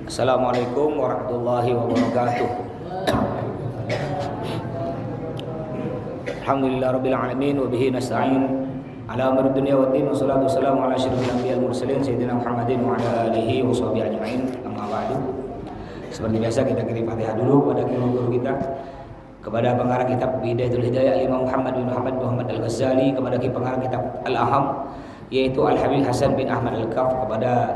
Assalamualaikum warahmatullahi wabarakatuh. Alhamdulillah rabbil alamin wa bihi nasta'in ala amri dunya waddin, wassalatu wassalamu ala asyrofil anbiya'i wal mursalin sayyidina Muhammadin wa ala alihi wa sahbihi ajma'in. Amma ba'du. Seperti biasa kita kirim Fatihah dulu kepada guru-guru kita, kepada pengarang kitab Bidayatul Hidayah Imam Muhammad bin Muhammad Al-Ghazali, kepada pengarang kitab Al-Aham yaitu Al-Habib Hasan bin Ahmad Al-Kaf, kepada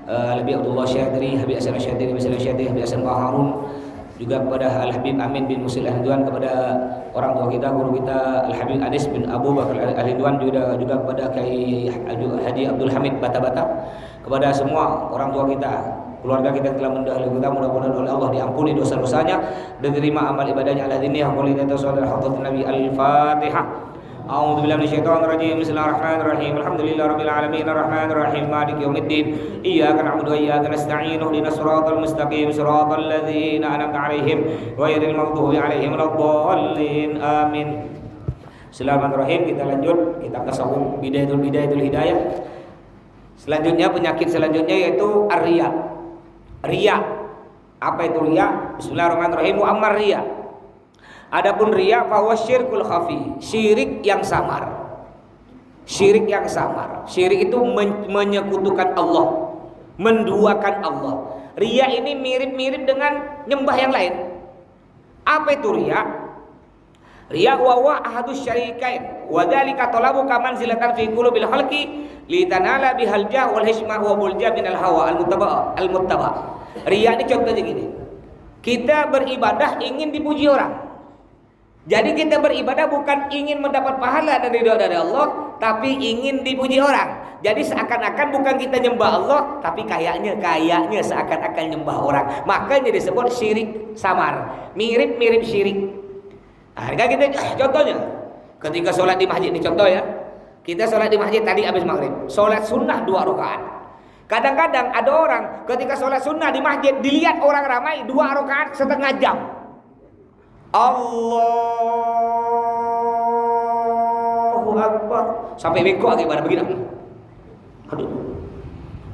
Al-Habib Abdullah Syadri, Habib Hasan Syadri, Habib Hasan Baharun, juga kepada Al-Habib Amin bin Musil Al-Hinduan, kepada orang tua kita, guru kita Al-Habib Anis bin Abu Bakar Al-Hinduan, juga kepada Kiai Haji Abdul Hamid Bata-Bata, kepada semua orang tua kita, keluarga kita telah mendahului kita, mudah-mudahan oleh Allah diampuni dosa-dosanya dan diterima amal ibadahnya. Al-Hadiniyah Qulina Tawassul Hadat Nabi Al-Fatihah. A'udzu billahi minasyaitonir rajim. Bismillahirrahmanirrahim. Alhamdulillahirabbil alamin arrahmanir rahim maliki yaumiddin. Iyyaka na'budu wa iyyaka nasta'in. Ihdinas siratal mustaqim siratal ladzina an'amta 'alaihim ghairil maghdubi 'alaihim waladdallin. Amin. Bismillahirrahmanirrahim. Kita lanjut kitab tasawuf Bidayatul Hidayah. Selanjutnya penyakit selanjutnya yaitu ar-riya. Riya. Apa itu riya? Bismillahirrahmanirrahim. Wa ammar riya. Adapun riya fahuwa syirkul khafi, syirik yang samar. Syirik yang samar. Syirik itu menyekutukan Allah, menduakan Allah. Riya ini mirip-mirip dengan nyembah yang lain. Apa itu riya? Riya wa ahadus syarikain wa dzalika talabu kaman zilatan fi qulubil khalqi litanala bihal jah wal hishmah wa bulja minal hawa al-muttaba. Riya ini contohnya gini. Kita beribadah ingin dipuji orang. Jadi kita beribadah bukan ingin mendapat pahala dan ridha dari Allah, tapi ingin dipuji orang. Jadi seakan-akan bukan kita nyembah Allah, tapi kayaknya seakan-akan nyembah orang. Makanya disebut syirik samar, mirip-mirip syirik. Nah, kita contohnya, ketika sholat di masjid ini contoh ya. Kita sholat di masjid tadi habis maghrib, sholat sunnah 2 rakaat. Kadang-kadang ada orang ketika sholat sunnah di masjid dilihat orang ramai 2 rakaat setengah jam. Allahu Akbar sampai bengkok akibat begini. Aduh,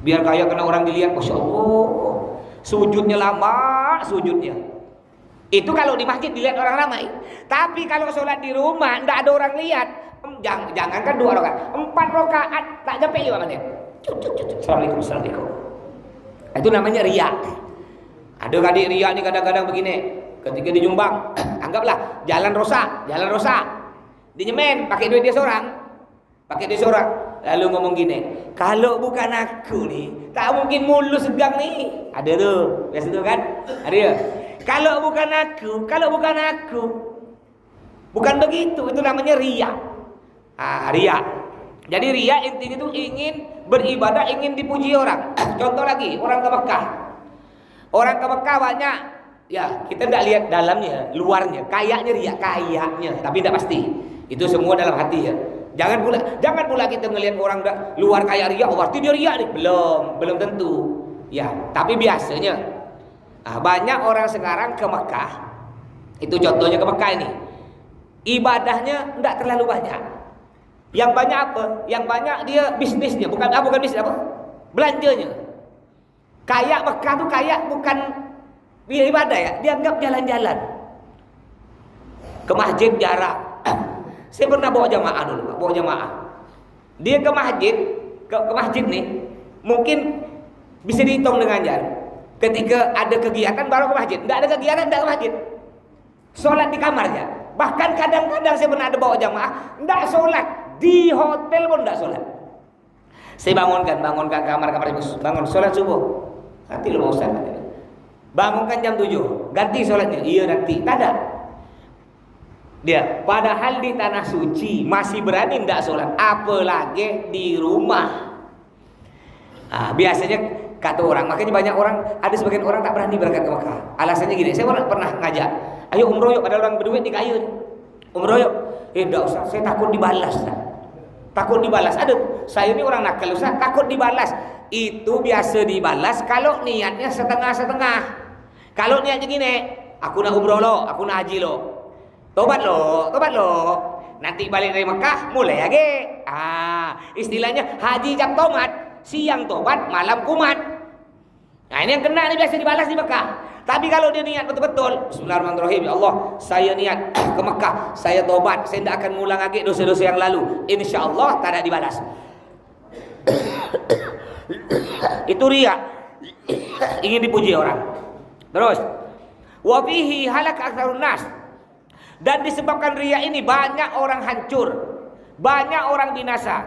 biar kayak kena orang dilihat, masya Allah, sujudnya lama, sujudnya. Itu kalau di masjid dilihat orang ramai. Tapi kalau sholat di rumah tidak ada orang lihat, jangankan 2 rakaat, 4 rakaat tak sampai 5 menit. Assalamualaikum. Itu namanya riya. Ada kadang riya ini kadang-kadang begini. Ketika di Jombang, anggaplah jalan rosak, di Nyemen pakai duit dia seorang, lalu ngomong gini, kalau bukan aku nih, tak mungkin mulus segang nih. Ada tuh, biasa tuh kan, ada ya. Kalau bukan aku, bukan begitu, itu namanya riya. Riya. Jadi riya intinya itu ingin beribadah, ingin dipuji orang. Contoh lagi, orang ke Mekah banyak. Ya, kita tidak lihat dalamnya, luarnya, kayaknya riya, tapi tidak pasti. Itu semua dalam hati ya. Jangan pula kita melihat orang luar kayak riya, berarti dia riya nih. Belum tentu. Ya, tapi biasanya banyak orang sekarang ke Mekah. Itu contohnya ke Mekah ini. Ibadahnya tidak terlalu banyak. Yang banyak apa? Yang banyak dia bisnisnya, bukan bisnis apa? Belanjanya. Kayak Mekah tuh kayak bukan dia ibadah ya, dianggap jalan-jalan. Ke masjid jarak. Saya pernah bawa jamaah dulu, Dia ke masjid nih, mungkin bisa dihitung dengan jari. Ketika ada kegiatan baru ke masjid, tidak ada kegiatan tidak ke masjid. Sholat di kamarnya. Bahkan kadang-kadang saya pernah ada bawa jamaah, tidak sholat di hotel pun tidak sholat. Saya bangunkan kamar ibu, bangun sholat subuh. Nanti lu mau Ustaz. Bangunkan jam 7, ganti sholatnya. Iya nanti, tak ada. Dia padahal di tanah suci masih berani tidak sholat, apalagi di rumah. Biasanya kata orang, makanya banyak orang, ada sebagian orang tak berani berangkat ke Mekah. Alasannya gini, saya pernah ngajak, ayo umroh yuk, ada orang berduit di kayu. Umroh yuk. Tidak usah, saya takut dibalas. Aduh, saya ini orang nakal Ustaz, takut dibalas. Itu biasa dibalas kalau niatnya setengah-setengah. Kalau niatnya gini, aku nak umroh lo, aku nak haji lo, tobat lo. Nanti balik dari Mekah mulai lagi. Istilahnya haji jam tomat, siang tobat, malam kumat. Nah, ini yang kena ini biasa dibalas di Mekah. Tapi kalau dia niat betul-betul, bismillahirrahmanirrahim, ya Allah, saya niat ke Mekah, saya tobat, saya tidak akan mengulang lagi dosa-dosa yang lalu. Insyaallah tak ada dibalas. Itu riya. Ingin dipuji orang. Terus, wa fihi halak aktsarun nas. Dan disebabkan riya ini banyak orang hancur, banyak orang binasa.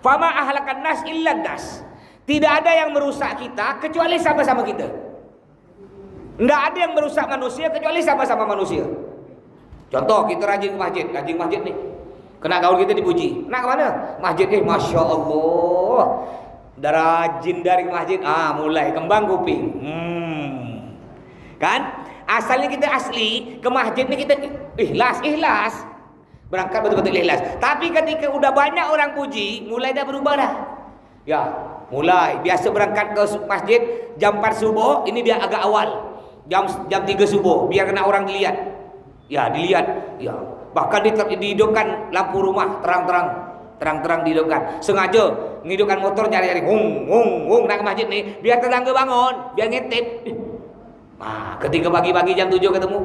Fama ahlakan nas illa nas. Tidak ada yang merusak kita kecuali sama-sama kita. Tidak ada yang merusak manusia kecuali sama-sama manusia. Contoh, kita rajin ke masjid nih. Kena gaul kita dipuji. Nak ke mana? Masjid Masya Allah. Dah rajin dari masjid. Mulai kembang kuping. Kan? Asalnya kita asli ke masjid ni kita ikhlas. Berangkat betul-betul ikhlas. Tapi ketika udah banyak orang puji, mulai dah berubah dah. Ya, mulai biasa berangkat ke masjid jam 4 subuh, ini biar agak awal. Jam 3 subuh biar kena orang dilihat. Ya, dilihat. Ya, bahkan dihidupkan lampu rumah terang-terang dihidupkan. Sengaja menghidupkan motor nyari-nyari nak ke masjid ni biar tetangga bangun, biar ngintip. Ketika pagi-pagi jam 7 ketemu,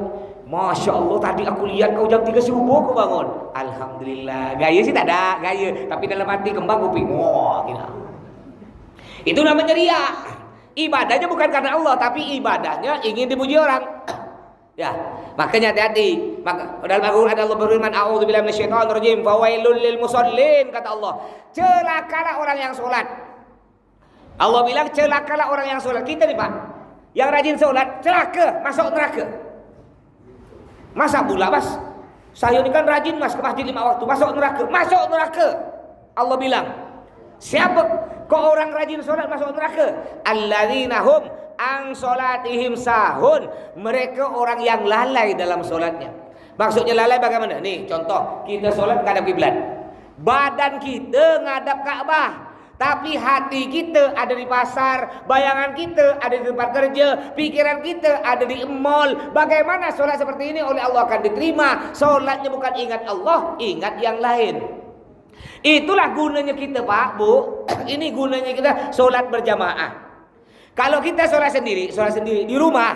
Masya Allah tadi aku lihat kau jam 3 subuh kau bangun. Alhamdulillah. Gaya sih tak ada gaya, tapi dalam hati kembang kuping. Gila. Itu namanya riya. Ibadahnya bukan karena Allah, tapi ibadahnya ingin dipuji orang. Ya, makanya hati-hati. Maka dalam Al-Qur'an Allah berfirman, "A'udzubillahi minasyaitonir rajim, fawailul lil musallin," kata Allah. Celakalah orang yang salat. Allah bilang celakalah orang yang salat. Kita nih Pak, yang rajin salat celaka, masuk neraka. Masa pula Mas? Saya ini kan rajin Mas ke masjid 5 waktu, masuk neraka. Allah bilang, siapa kok orang rajin salat masuk neraka? Alladzina hum an salatihim sahun. Mereka orang yang lalai dalam solatnya. Maksudnya lalai bagaimana? Nih contoh, kita solat menghadap kiblat. Badan kita ngadap Ka'bah, tapi hati kita ada di pasar, bayangan kita ada di tempat kerja, pikiran kita ada di mall. Bagaimana solat seperti ini oleh Allah akan diterima? Solatnya bukan ingat Allah, ingat yang lain. Itulah gunanya kita Pak, Bu. Ini gunanya kita solat berjamaah. Kalau kita solat sendiri di rumah,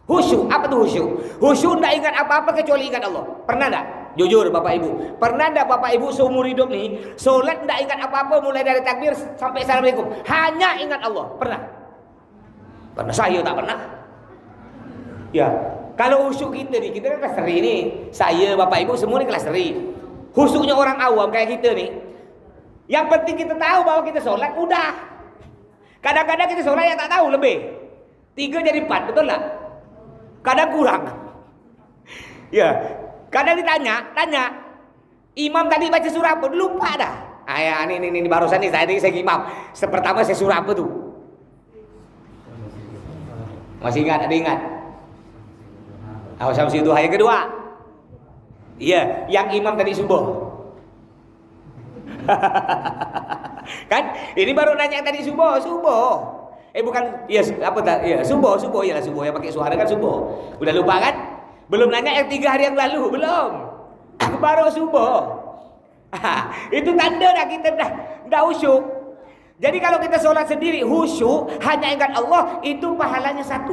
khusyuk. Apa tuh khusyuk? Khusyuk tidak ingat apa-apa kecuali ingat Allah. Pernah tidak? Jujur Bapak Ibu, pernah tidak Bapak Ibu seumur hidup nih solat tidak ingat apa-apa mulai dari takbir sampai assalamualaikum, hanya ingat Allah? Pernah? Pernah. Saya tak pernah. Ya, kalau khusyuk kita nih, kita kan kelas seri nih. Saya, Bapak Ibu semua nih kelas seri. Khusyuknya orang awam kayak kita nih, yang penting kita tahu bahwa kita solat, udah. Kadang-kadang kita solat yang tak tahu lebih 3 jadi 4, betul tak? Kadang kurang. Ya, kadang tanya, imam tadi baca surah apa? Lupa dah. Ini barusan nih saya imam. Pertama saya surah apa tuh? Masih ingat? Ada ingat? Syamsi Duha yang kedua. Iya, yang imam tadi subuh. Kan? Ini baru nanya tadi subuh. Bukan, iya apa tak? Iya, subuh ya yang pakai suara kan subuh. Udah lupa kan? Belum nanya yang 3 hari yang lalu, belum. Baru subuh. Itu tanda dah kita dah khusyuk. Jadi kalau kita sholat sendiri khusyuk, hanya ingat Allah, itu pahalanya 1.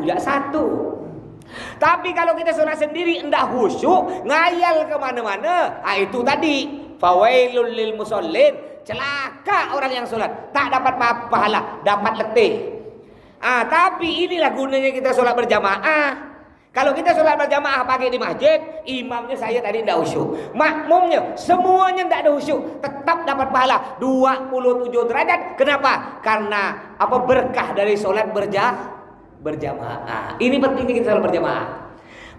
Tapi kalau kita sholat sendiri enggak khusyuk, ngayal kemana-mana, itu tadi fawailul lil musallin, celaka orang yang sholat, tak dapat pahala, dapat letih. Tapi inilah gunanya kita sholat berjamaah. Kalau kita sholat berjamaah pakai di masjid, imamnya saya tadi tidak khusyuk, makmumnya semuanya tidak ada khusyuk, tetap dapat pahala 27 derajat. Kenapa? Karena apa? Berkah dari sholat berjamaah. Ini pentingnya kita sholat berjamaah.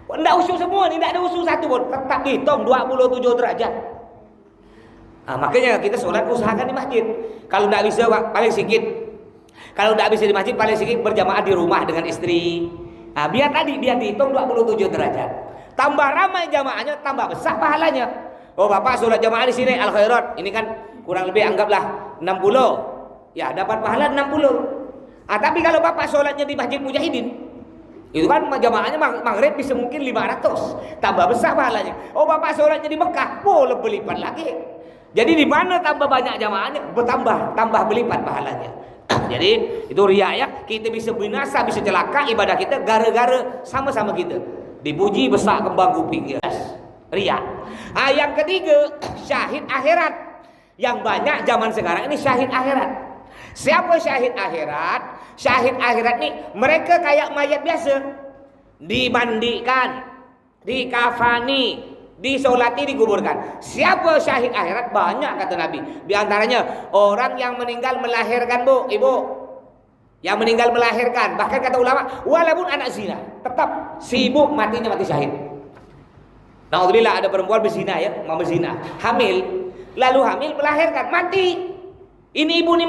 Tidak khusyuk semua, tidak ada khusyuk satu pun, tetap dihitung 27 derajat. Makanya kita sholat usahakan di masjid. Kalau tidak bisa paling sedikit. Kalau tidak bisa di masjid, paling sedikit berjamaah di rumah dengan istri. Biar dihitung 27 derajat. Tambah ramai jamaahnya, tambah besar pahalanya. Oh Bapak sholat jamaah di sini al khairat, ini kan kurang lebih anggaplah 60. Ya dapat pahala 60. Tapi kalau Bapak sholatnya di Masjid Mujahidin, itu kan jamaahnya maghrib bisa mungkin 500, tambah besar pahalanya. Oh Bapak sholatnya di Mekah, boleh berlipat lagi. Jadi di mana tambah banyak jamaahnya, tambah berlipat pahalanya. Jadi itu riya ya. Kita bisa binasa, bisa celaka ibadah kita gara-gara sama-sama kita dipuji besar kembang kuping. Riya. Yang ketiga, syahid akhirat. Yang banyak zaman sekarang ini syahid akhirat. Siapa syahid akhirat? Syahid akhirat nih mereka kayak mayat biasa, dimandikan, dikafani, disolati, dikuburkan. Siapa syahid akhirat? Banyak kata Nabi. Di antaranya orang yang meninggal melahirkan, Bu, Ibu. Yang meninggal melahirkan. Bahkan kata ulama, walaupun anak zina, tetap si ibu matinya mati syahid. Alhamdulillah ada perempuan berzina ya, mau berzina, hamil. Lalu hamil melahirkan, mati. Ini ibu nih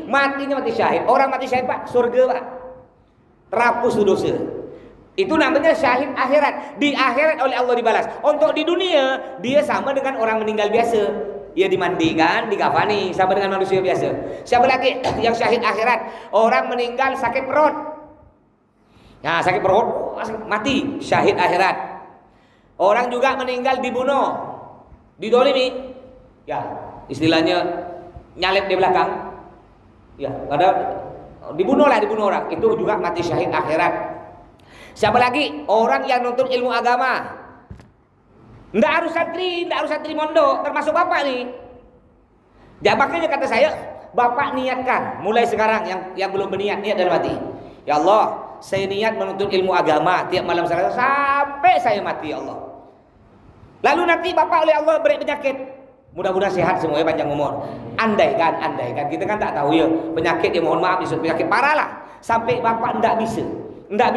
matinya mati syahid. Orang mati syahid Pak, surga Pak. Terhapus dosa. Itu namanya syahid akhirat. Di akhirat oleh Allah dibalas. Untuk di dunia dia sama dengan orang meninggal biasa. Ia dimandikan, dikafani, sama dengan manusia biasa. Siapa lagi yang syahid akhirat? Orang meninggal sakit perut. Nah, sakit perut, mati, syahid akhirat. Orang juga meninggal dibunuh, didolimi. Ya, istilahnya nyalip di belakang. Ya, ada dibunuh orang. Itu juga mati syahid akhirat. Siapa lagi? Orang yang nuntut ilmu agama. Nggak harus santri mondok, termasuk bapak nih. Ya makanya kata saya, bapak niatkan mulai sekarang yang belum berniat, niat dalam hati. Ya Allah, saya niat menuntut ilmu agama tiap malam sampai saya mati ya Allah. Lalu nanti bapak oleh Allah beri penyakit. Mudah-mudahan sehat semuanya, panjang umur. Andaikan kita kan tak tahu ya, penyakit ya mohon maaf disebut penyakit parah lah. Sampai bapak enggak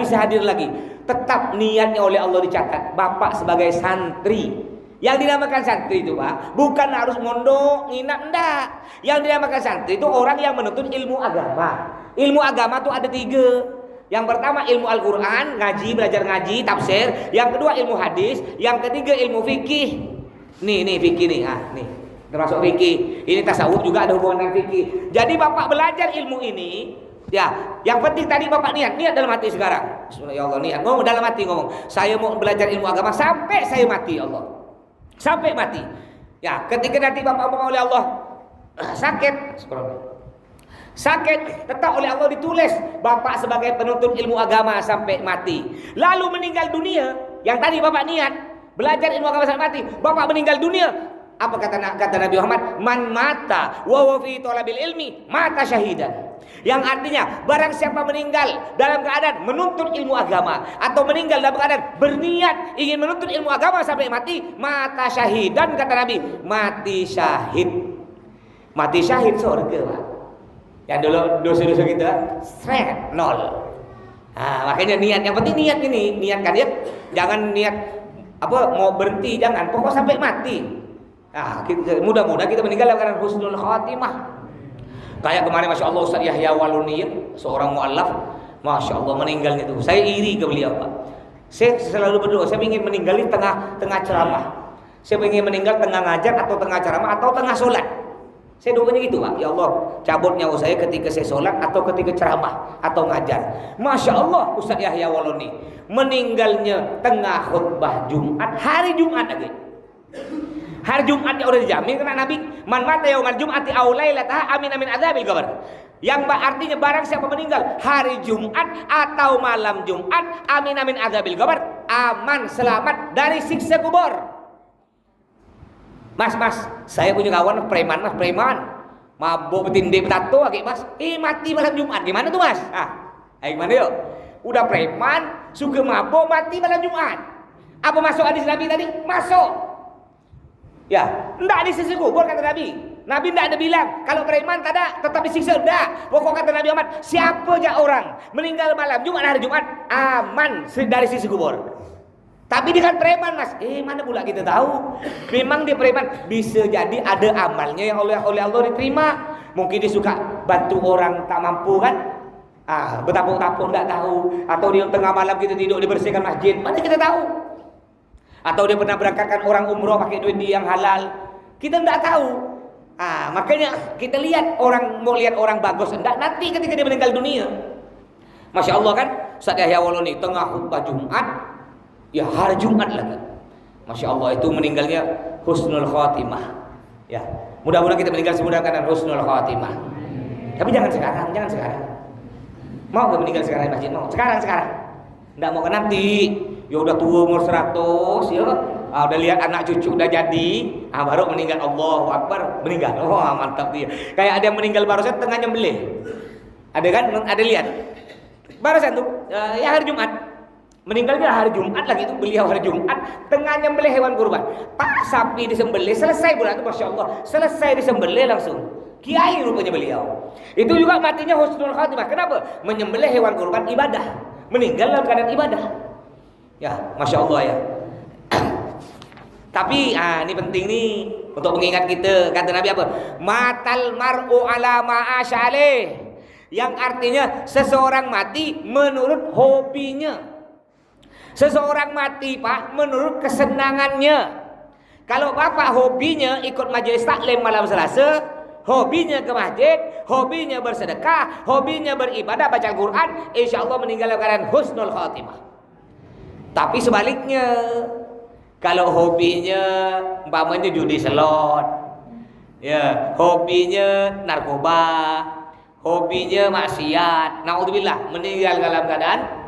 bisa hadir lagi. Tetap niatnya oleh Allah dicatat. Bapak sebagai santri. Yang dinamakan santri itu Pak, bukan harus mondok, nginap, enggak. Yang dinamakan santri itu orang yang menuntut ilmu agama. Ilmu agama itu ada 3. Yang pertama ilmu Al-Quran, belajar ngaji, tafsir. Yang kedua ilmu hadis. Yang ketiga ilmu fikih. Nih fikih nih, nih termasuk fikih. Ini tasawuf juga ada hubungan dengan fikih. Jadi bapak belajar ilmu ini, ya. Yang penting tadi bapak niat dalam hati sekarang. Bismillah, niat ngomong dalam hati ngomong. Saya mau belajar ilmu agama sampai saya mati Allah. Sampai mati. Ya, ketika nanti bapak oleh Allah sakit, tetap oleh Allah ditulis bapak sebagai penuntut ilmu agama sampai mati. Lalu meninggal dunia, yang tadi bapak niat belajar ilmu agama sampai mati, bapak meninggal dunia. Apa kata Nabi Muhammad? Man mata wa huwa fi talabil ilmi mata syahidan. Yang artinya barang siapa meninggal dalam keadaan menuntut ilmu agama atau meninggal dalam keadaan berniat ingin menuntut ilmu agama sampai mati, mata syahidan kata Nabi, mati syahid. Mati syahid surga, Pak. Yang dulu dosa-dosa kita straight nol. Nah, makanya niat, yang penting niat ini, niatkan ya. Jangan niat mau berhenti, jangan, pokok sampai mati. Nah, mudah-mudahan kita meninggal dalam keadaan husnul khatimah. Kayak kemarin Masya Allah Ustaz Yahya Waluni, seorang mu'allaf, Masya Allah meninggalnya itu. Saya iri ke beliau Pak. Saya selalu berdoa, saya ingin meninggal di tengah ceramah. Saya ingin meninggal tengah ngajar atau tengah ceramah atau tengah sholat. Saya doanya gitu Pak, ya Allah cabut nyawa saya ketika saya sholat atau ketika ceramah atau ngajar. Masya Allah Ustaz Yahya Waluni meninggalnya tengah khutbah Jumat, hari Jumat lagi. Hari Jumatnya udah dijamin karena Nabi, man mata yaumal jum'ati aw lailataha amin adzabil qabr. Yang artinya barang siapa meninggal hari Jumat atau malam Jumat, amin adzabil qabr, aman selamat dari siksa kubur. Mas, saya punya kawan preman, mabuk betindih betato lagi Mas, mati malam Jumat. Gimana tuh Mas? Gimana yuk? Udah preman, suka mabuk, mati malam Jumat. Apa masuk hadis Nabi tadi? Masuk. Ya, enggak disiksa kubur kata Nabi. Nabi enggak ada bilang kalau preman tetap disiksa, enggak. Pokok kata Nabi Muhammad, siapa aja orang meninggal malam Jumat hari Jumat aman dari siksa kubur. Tapi dengan preman Mas, mana pula kita tahu? Memang dia preman, bisa jadi ada amalnya yang oleh Allah diterima. Mungkin dia suka bantu orang tak mampu kan? Betapa-betapa enggak tahu. Atau dia tengah malam kita tidur dibersihkan masjid, mana kita tahu? Atau dia pernah berangkatkan orang umroh pakai duit dia yang halal, kita enggak tahu. Makanya kita lihat orang, mau lihat orang bagus enggak, nanti ketika dia meninggal dunia. Masya Allah kan, Ustaz Yahya Waluni tengah khutbah Jumat, ya hari Jumat lagi. Masya Allah itu meninggalnya husnul khatimah. Ya, mudah-mudahan kita meninggal semudah karena husnul khatimah. Tapi jangan sekarang, jangan sekarang. Mau gak meninggal sekarang di masjid? Mau. Sekarang. Nggak mau kan nanti. Ya udah tua umur 100 ya. Udah lihat anak cucu udah jadi, baru meninggal. Allahu Akbar, meninggal. Wah, mantap dia. Kayak ada yang meninggal barusan tengah nyembelih. Ada kan? Ada lihat. Barusan tuh ya hari Jumat. Meninggalnya hari Jumat lagi itu, beliau hari Jumat tengah nyembelih hewan kurban. Pak, sapi disembelih, selesai bulan itu, Masya Allah, selesai disembelih langsung. Kiai rupanya beliau. Itu juga matinya husnul khatimah. Kenapa? Menyembelih hewan kurban ibadah, meninggal dalam keadaan ibadah. Ya, Masya Allah ya. Tapi ini penting nih untuk mengingat kita. Kata Nabi apa? Matal mar'u ala ma'asyalih. Yang artinya seseorang mati menurut hobinya. Seseorang mati, Pak, menurut kesenangannya. Kalau Bapak hobinya ikut majelis taklim malam Selasa, hobinya ke masjid, hobinya bersedekah, hobinya beribadah baca Al-Quran, insya Allah meninggal dalam keadaan husnul khatimah. Tapi sebaliknya, kalau hobinya umpamanya judi slot, ya, hobinya narkoba, hobinya maksiat, naudzubillah, meninggal dalam keadaan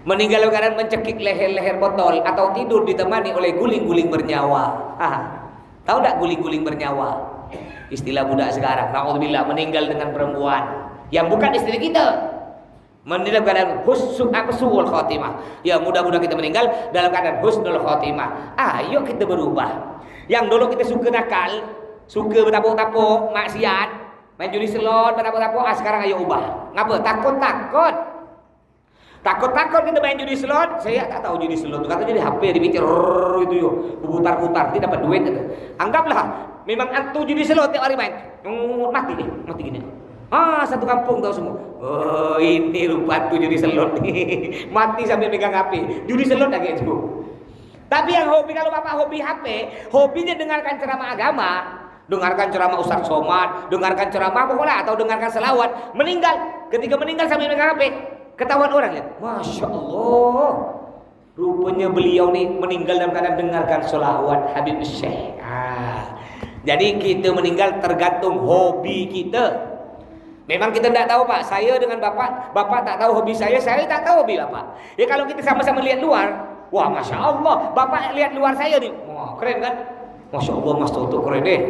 mencekik leher-leher botol atau tidur ditemani oleh guling-guling bernyawa. Tahu tak guling-guling bernyawa? Istilah budak sekarang. Naudzubillah, meninggal dengan perempuan yang bukan istri kita. Meninggal dalam husnul khotimah. Ya, mudah-mudahan kita meninggal dalam keadaan husnul khotimah. Ayo kita berubah. Yang dulu kita suka nakal, suka bertapuk-tapuk, maksiat, main judi slot, bertapuk-tapuk, sekarang ayo ubah. Ngapa? Takut kita main judi slot. Saya tak tahu judi slot. Katanya di HP dipikir itu yo, putar-putar, dia dapat duit itu. Anggaplah memang antu judi slot tiap hari main. Mati gini. Satu kampung tahu semua. Oh, ini rupa tuh judi slot nih. Mati sambil megang HP. Judi slot lagi itu. Tapi yang hobi, kalau Bapak hobi HP, hobinya dengarkan ceramah agama, dengarkan ceramah Ustaz Somad, dengarkan ceramah pokoknya, atau dengarkan selawat, meninggal. Ketika meninggal sambil megang HP, ketahuan orang lihat, Masya Allah, rupanya beliau nih meninggal dalam keadaan dengarkan selawat Habib Syekh. Jadi kita meninggal tergantung hobi kita. Memang kita tidak tahu, Pak. Saya dengan Bapak tak tahu hobi saya tak tahu hobi Bapak. Ya kalau kita sama-sama lihat luar, wah Masya Allah, Bapak lihat luar saya nih, wah keren kan? Masya Allah, Mas Toto keren deh.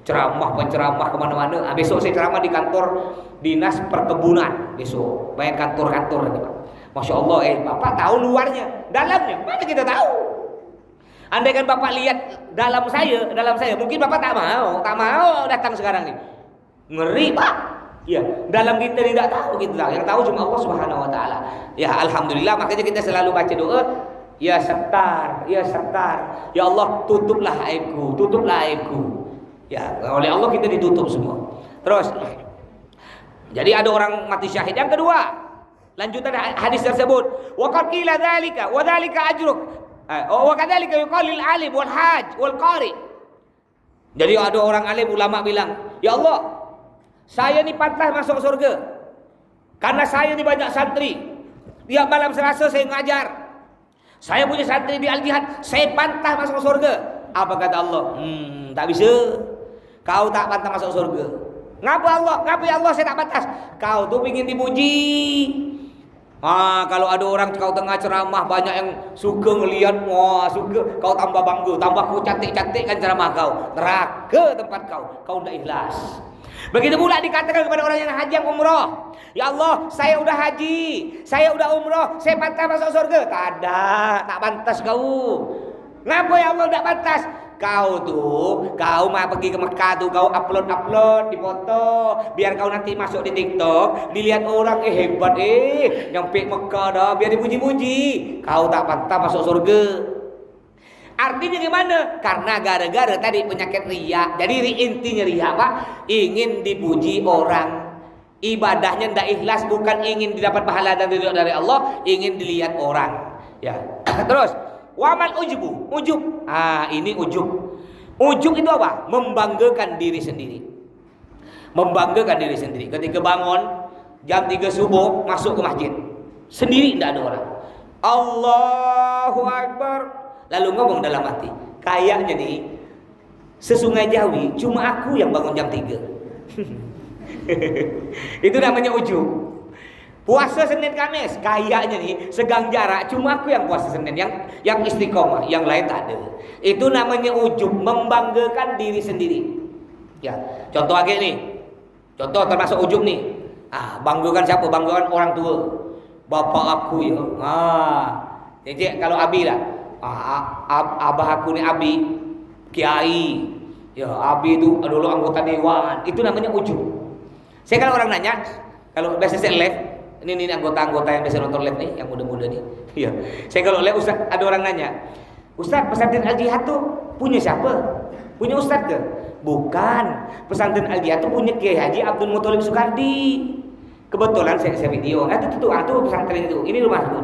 Penceramah kemana-mana. Besok saya ceramah di kantor dinas perkebunan. Besok banyak kantor-kantor lagi, Pak. Masya Allah, Bapak tahu luarnya, dalamnya mana kita tahu. Andai kan Bapak lihat dalam saya, mungkin Bapak tak mau datang sekarang nih. Ngeri, Pak. Ya, dalam kita tidak tahu gitu lah. Yang tahu cuma Allah Subhanahu wa taala. Ya, alhamdulillah, makanya kita selalu baca doa, ya Sattar, ya Sattar. Ya Allah, tutuplah aibku. Ya, oleh Allah kita ditutup semua. Terus jadi ada orang mati syahid. Yang kedua, lanjutan hadis tersebut, wa qad qila dzalika wa dzalika ajruk. Wa kadzalika yuqalil alim wal haj wal qari. Jadi ada orang alim ulama bilang, "Ya Allah, saya ni pantas masuk surga karena saya ni banyak santri. Tiap malam Selasa saya ngajar. Saya punya santri di Al-Jihad, saya pantas masuk surga." Apa kata Allah? Tak bisa. Kau tak pantas masuk surga. Ngapa ya Allah saya tak pantas? Kau tuh ingin dipuji. Kalau ada orang kau tengah ceramah banyak yang suka ngelihat, suka, kau tambah bangga, tambah kau cantik-cantikkan ceramah kau. Neraka tempat kau tidak ikhlas. Begitu pula dikatakan kepada orang yang haji yang umroh, ya Allah, saya udah haji, saya udah umroh, saya pantas masuk surga. Tak pantas kau. Ngapa ya Allah tak pantas? Kau mah pergi ke Mekah tuh, kau upload di foto, biar kau nanti masuk di TikTok, dilihat orang, hebat nyampe Mekah dah, biar dipuji-puji. Kau tak pantas masuk surga. Artinya gimana? Karena gara-gara tadi penyakit riya. Jadi intinya riya, Pak, ingin dipuji orang. Ibadahnya tidak ikhlas, bukan ingin didapat pahala dan ridho dari Allah, ingin dilihat orang. Ya. Terus wamal ujub. Ini ujub. Ujub itu apa? Membanggakan diri sendiri. Ketika bangun jam 3 subuh masuk ke masjid, sendiri tidak ada orang. Allahu Akbar. Lalu ngomong dalam hati, kayaknya nih sesungai Jawi cuma aku yang bangun jam 3. Itu namanya ujub. Puasa Senin Kamis, kayaknya nih segang jarak, cuma aku yang puasa Senin, yang istiqomah, yang lain tak ada. Itu namanya ujub, membanggakan diri sendiri. Ya, contoh aja nih. Contoh termasuk ujub nih. Banggakan siapa? Banggakan orang tua. Bapak aku ya. Jadi kalau abi lah. Abah aku nih abi, kiai. Ya, abi itu dulu anggota dewan. Itu namanya ujub. Saya kalau orang nanya, kalau biasa saya live, ini anggota-anggota yang biasa nonton live nih, yang muda-muda nih. Iya. Saya kalau live Ustaz, ada orang nanya, Ustaz, pesantren Al-Jihad tuh punya siapa? Punya Ustaz ke? Bukan. Pesantren Al-Jihad tuh punya Kiai Haji Abdul Muthalib Soekardi. Kebetulan saya video. Itu pesantren itu. Ini rumahku.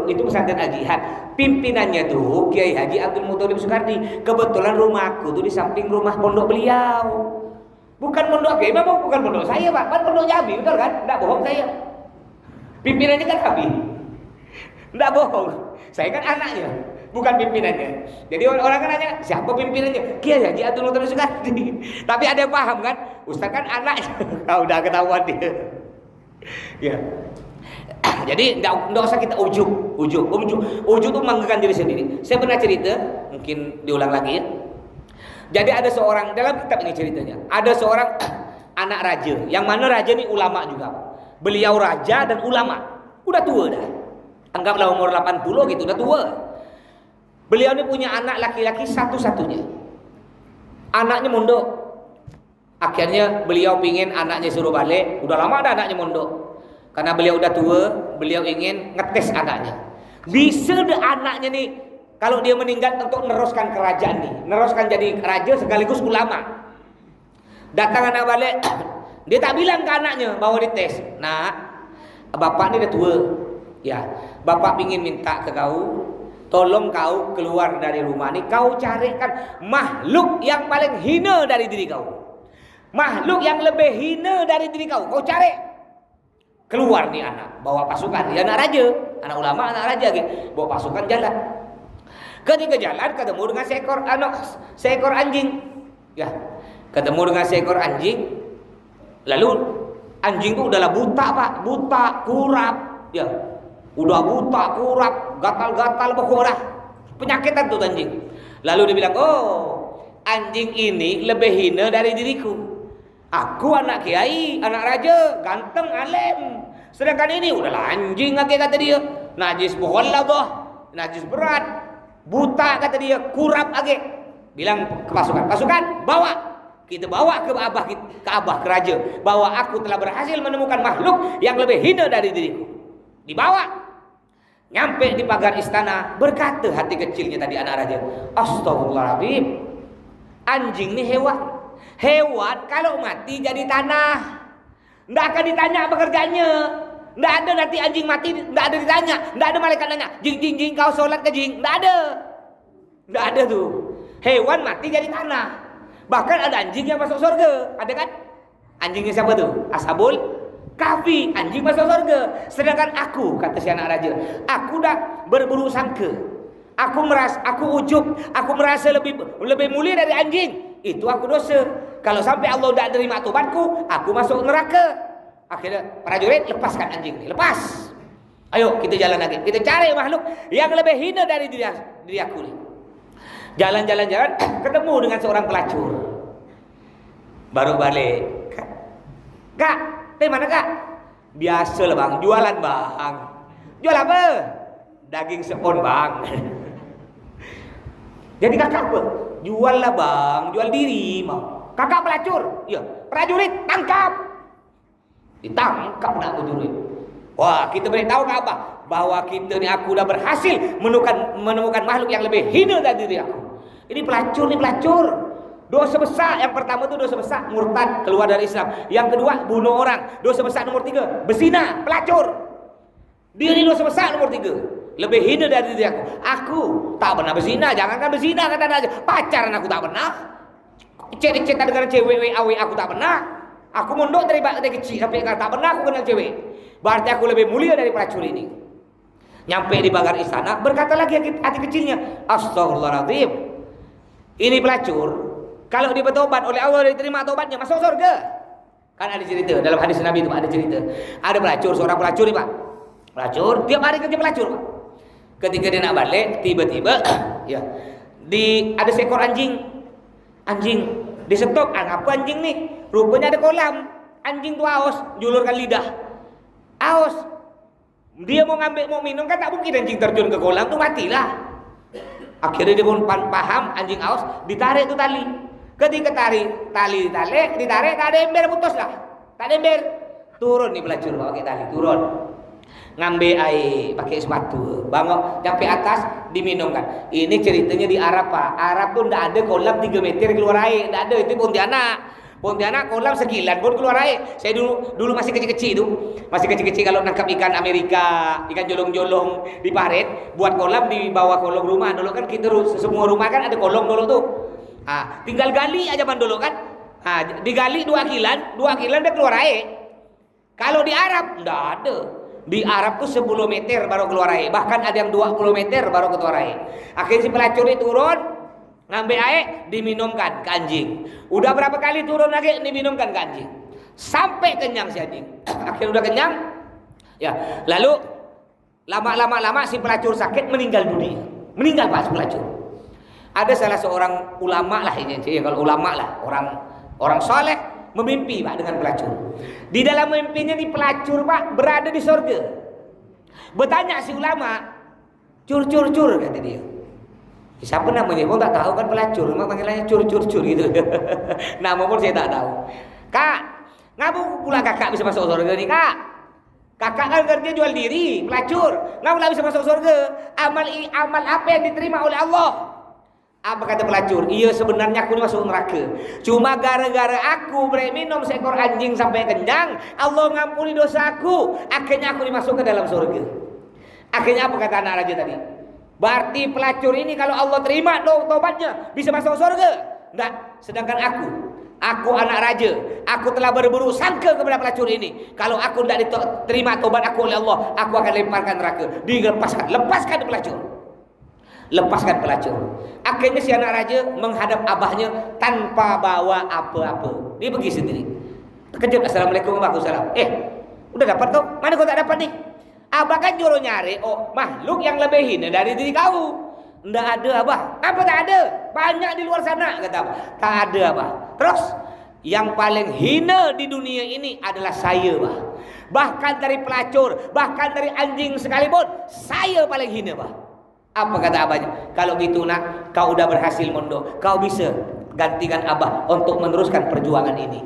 Itu pesantren Al-Jihad. Pimpinannya tuh Kiai Haji Abdul Muthalib Soekardi. Kebetulan rumahku tuh di samping rumah pondok beliau. Bukan pondok Kiai, memang bukan pondok saya, Pak. Kan pondok Abi, betul kan? Enggak bohong saya. Pimpinannya kan Abi. Enggak bohong. Saya kan anaknya, bukan pimpinannya. Jadi orang kan nanya, siapa pimpinannya? Kiai Haji Abdul Muthalib Soekardi. Tapi ada yang paham kan? Ustaz kan anaknya. Udah ketahuan dia. Ya. Jadi enggak usah kita ujub itu membanggakan diri sendiri. Saya pernah cerita, mungkin diulang lagi ya. Jadi ada seorang, dalam kitab ini ceritanya, ada seorang anak raja, yang mana raja ini ulama juga. Beliau raja dan ulama, udah tua dah. Anggaplah umur 80 gitu, udah tua. Beliau ini punya anak laki-laki satu-satunya. Anaknya mondok. Akhirnya beliau pingin anaknya suruh balik, udah lama dah anaknya mondok. Karena beliau udah tua, beliau ingin ngetes anaknya. Bisa deh anaknya nih, kalau dia meninggal untuk meneruskan kerajaan nih, meneruskan jadi raja sekaligus ulama. Datang anak balik, dia tak bilang ke anaknya bahwa dites. Nah, bapak ini udah tua, ya. Bapak ingin minta ke kau, tolong kau keluar dari rumah ini, kau carikan makhluk yang paling hina dari diri kau, makhluk yang lebih hina dari diri kau cari. Keluar nih anak, bawa pasukan, dia anak raja, anak ulama, anak raja gitu, bawa pasukan jalan. Ketika jalan ketemu dengan seekor anjing. Ya, ketemu dengan seekor anjing. Lalu anjing itu udahlah buta, Pak, buta, kurap, ya. Udah buta, kurap, gatal-gatal pokoknya. Penyakitan tuh anjing. Lalu dia bilang, "Oh, anjing ini lebih hina dari diriku. Aku anak kiai, anak raja, ganteng, alim. Sedangkan ini udahlah anjing lagi," kata dia. Najis mughalladzah, najis berat, buta kata dia, kurap lagi. Bilang ke pasukan, bawa. Kita bawa ke abah ke raja, bahwa aku telah berhasil menemukan makhluk yang lebih hina dari diriku. Dibawa. Nyampe di pagar istana, berkata hati kecilnya tadi anak raja, "Astagfirullahaladzim. Anjing ini hewan. Hewan kalau mati jadi tanah, nggak akan ditanya pekerjaannya. Nggak ada nanti anjing mati, nggak ada ditanya, nggak ada malaikat nanya, jing kau sholat ke jing, nggak ada tuh. Hewan mati jadi tanah. Bahkan ada anjing yang masuk surga, ada kan? Anjingnya siapa tuh? Ashabul Kahfi, anjing masuk surga. Sedangkan aku, kata si anak raja, aku udah berburuk sangka. Aku ujub, aku merasa lebih mulia dari anjing. Itu aku dosa. Kalau sampai Allah tidak terima tobatku, aku masuk neraka. Akhirnya prajurit, lepaskan anjing ini, lepas. Ayo kita jalan lagi, kita cari makhluk yang lebih hina dari diri aku ini. Jalan, ketemu dengan seorang pelacur. Baru balik. Kak, dari mana kak? Biasa lah bang, jualan bang. Jual apa? Daging sepon bang. Jadi kakak apa? Jual lah bang, jual diri mau. Kakak pelacur, iya. Prajurit tangkap. Ditangkap nak prajurit. Wah, kita beritahu ke apa? Bahwa kita ni aku dah berhasil menemukan makhluk yang lebih hina dari diri aku. Ini pelacur. Dosa besar. Yang pertama itu dosa besar, murtad, keluar dari Islam. Yang kedua, bunuh orang. Dosa besar nomor 3, berzina, pelacur. Dia ini dosa besar nomor 3. Lebih hina dari diri aku. Aku tak pernah berzina. Jangankan berzina, kata aja. Pacaran aku tak pernah. Chat-chatan dengan cewek WA aku tak pernah. Aku mondok dari kecil sampai sekarang tak pernah aku kenal cewek. Berarti aku lebih mulia dari pelacur ini. Nyampe di pagar istana, berkata lagi hati kecilnya, "Astagfirullahaladzim. Ini pelacur, kalau dia bertobat oleh Allah diterima tobatnya, masuk surga." Kan ada cerita dalam hadis Nabi itu ada cerita. Ada pelacur, seorang pelacur nih Pak. Pelacur, tiap hari kerja pelacur Pak. Ketika dia nak balik, tiba-tiba ya ada seekor anjing. Anjing di stop, apa anjing nih? Rupanya ada kolam. Anjing tuh haus, julurkan lidah. Haus. Dia mau minum kan tak mungkin anjing terjun ke kolam tuh matilah. Akhirnya dia pun paham anjing haus, ditarik tuh tali. Ketika tali ditarik, tak ada ember, putus lah. Tak ada ember. Turun nih pelacur pakai tali, turun. Ngambil air pakai sepatu, bangok sampai atas diminumkan. Ini ceritanya di Arab Pak. Arab tuh ndak ada kolam 3 meter keluar air, ndak ada. Itu Pontianak kolam sekilan pun keluar air. Saya dulu masih kecil-kecil itu, masih kecil-kecil kalau nangkap ikan Amerika, ikan jolong-jolong di parit, buat kolam di bawah kolong rumah. Dulu kan kita semua rumah kan ada kolong dulu tuh. Tinggal gali aja man dulu kan. Digali 2 kilan dia keluar air. Kalau di Arab ndak ada. Di Arab tuh 10 meter baru keluar air. Bahkan ada yang 20 meter baru keluar air. Akhirnya si pelacur ini turun, ngambil air, diminumkan ke anjing. Udah berapa kali turun lagi, diminumkan ke anjing. Sampai kenyang si anjing. Akhirnya udah kenyang. Ya, lalu lama si pelacur sakit meninggal dunia. Meninggal Pak si pelacur. Ada salah seorang ulama lah ini, kalau ulama lah, orang soleh memimpi Pak dengan pelacur. Di dalam mimpinya di pelacur Pak berada di sorga. Bertanya si ulama, cur kata dia. Siapa namanya? Kau tak tahu kan pelacur, mak panggilannya cur gitu. Nama pun saya tak tahu. Kak, ngapa pula kakak bisa masuk surga nih Kak? Kakak kan kerja jual diri, pelacur. Ngapa bisa masuk surga? Amal apa yang diterima oleh Allah? Apa kata pelacur? Iya sebenarnya aku ini masuk neraka. Cuma gara-gara aku minum seekor anjing sampai kenyang, Allah ngampuni dosa aku. Akhirnya aku dimasuk ke dalam surga. Akhirnya apa kata anak raja tadi? Berarti pelacur ini kalau Allah terima tobatnya bisa masuk surga? Enggak. Sedangkan aku anak raja, aku telah berburuk sangka kepada pelacur ini. Kalau aku tidak diterima tobat aku oleh Allah, aku akan lemparkan neraka. Lepaskan pelacur. Lepaskan pelacur. Akhirnya si anak raja menghadap abahnya tanpa bawa apa-apa. Dia pergi sendiri. Terkejut, assalamualaikum warahmatullahi wabarakatuh. Udah dapat kau? Mana kau tak dapat nih? Abah kan juru nyari makhluk yang lebih hina dari diri kau. Nggak ada abah. Apa tak ada? Banyak di luar sana kata abah. Tak ada abah. Terus yang paling hina di dunia ini adalah saya bah. Bahkan dari pelacur, bahkan dari anjing sekalipun, saya paling hina bah. Apa kata abahnya? Kalau gitu nak, kau udah berhasil mondok, kau bisa gantikan abah untuk meneruskan perjuangan ini.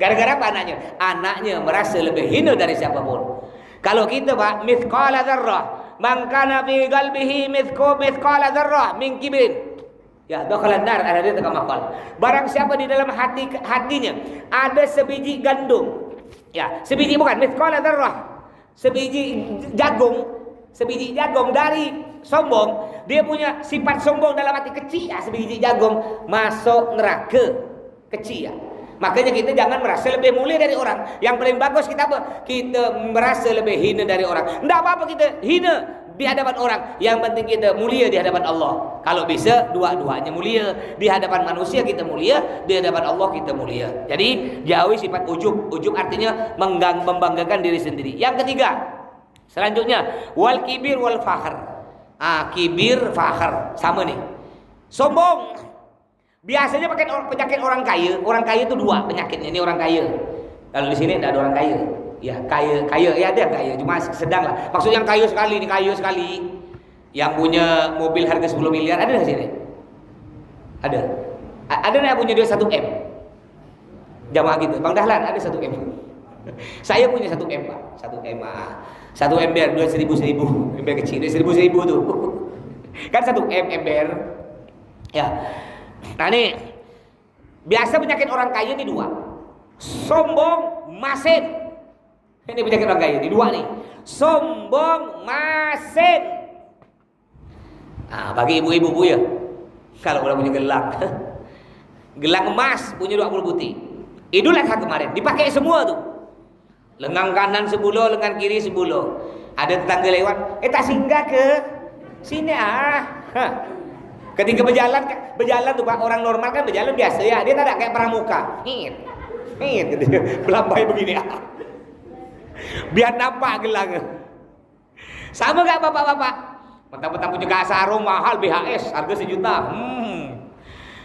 Gara-gara apa anaknya? Anaknya merasa lebih hina dari siapapun. Kalau kita Pak, mithqala dzarrah, man kana fi qalbihi mithqala dzarrah min kibrin, ya dakhalan nar, ada di tengah makal. Barang siapa di dalam hatinya ada sebiji gandum, ya sebiji bukan mithqala dzarrah, sebiji jagung dari sombong, dia punya sifat sombong dalam hati kecil ya, sebiji jagung masuk neraka kecil ya. Makanya kita jangan merasa lebih mulia dari orang. Yang paling bagus kita apa? Kita merasa lebih hina dari orang. Tidak apa-apa kita hina di hadapan orang. Yang penting kita mulia di hadapan Allah. Kalau bisa dua-duanya mulia. Di hadapan manusia kita mulia, di hadapan Allah kita mulia. Jadi jauhi sifat ujub. Ujub artinya membanggakan diri sendiri. Yang ketiga, selanjutnya wal kibir wal fakhar. Kibir, fakhar sama nih. Sombong. Biasanya pakai penyakit orang kaya. Orang kaya itu 2 penyakitnya. Ini orang kaya. Kalau di sini tidak ada orang kaya. Ya kaya ya ada kaya. Cuma sedang lah. Maksud yang kaya sekali, ini kaya sekali. Yang punya mobil harga 10 miliar ada di sini? Ada. Ada yang punya dia 1 M. Jamaah gitu. Bang Dahlan ada 1 M. Saya punya 1 M Pak. 1 M. 1 ember 2.000 ember kecil 1.000 tuh. Kan 1 ember. Ya. Nah nih, biasa penyakit orang kaya ini 2. Sombong, masin. Ini penyakit orang kaya, ini 2 nih. Sombong, masin. Bagi ibu-ibu bu ya, kalau udah punya gelang, gelang emas punya 20 butir. Idul Adha kemarin dipakai semua tuh. Lengan kanan sebulo, lengan kiri sebulo. Ada tetangga lewat, tak singgah ke sini Ketika berjalan tuh Pak, orang normal kan berjalan biasa ya, dia tak ada kayak pramuka. gitu. Belambai begini. Biar nampak gelangnya. Sama gak bapak-bapak? Mentang-mentang punya sarung mahal BHS, harga 1 juta.